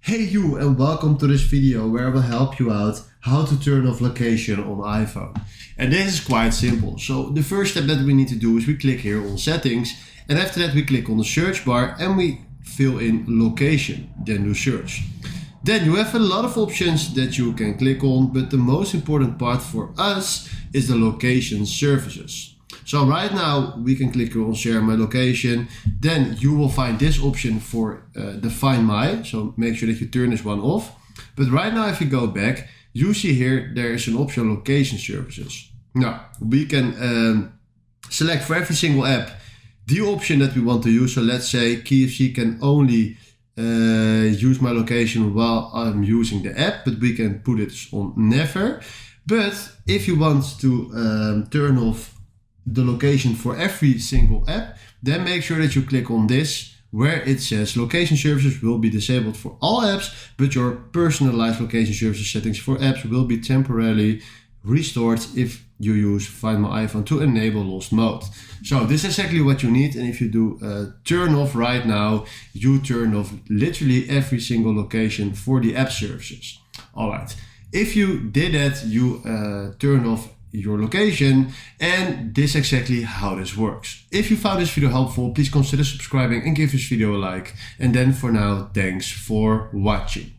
Hey you, and welcome to this video where I will help you out how to turn off location on iPhone. And this is quite simple. So the first step that we need to do is we click here on settings, and after that we click on the search bar and we fill in location, then do search. Then you have a lot of options that you can click on, but the most important part for us is the location services. So right now we can click on share my location. Then you will find this option for the find my. So make sure that you turn this one off. But right now if you go back, you see here there is an option location services. Now we can select for every single app the option that we want to use. So let's say KFC can only use my location while I'm using the app, but we can put it on never. But if you want to turn off the location for every single app, then make sure that you click on this where it says location services will be disabled for all apps, but your personalized location services settings for apps will be temporarily restored if you use Find My iPhone to enable lost mode. So this is exactly what you need, and if you do turn off right now, you turn off literally every single location for the app services. Alright, if you did that, you turn off your location, and this is exactly how this works. If you found this video helpful, please consider subscribing and give this video a like. And then for now, thanks for watching.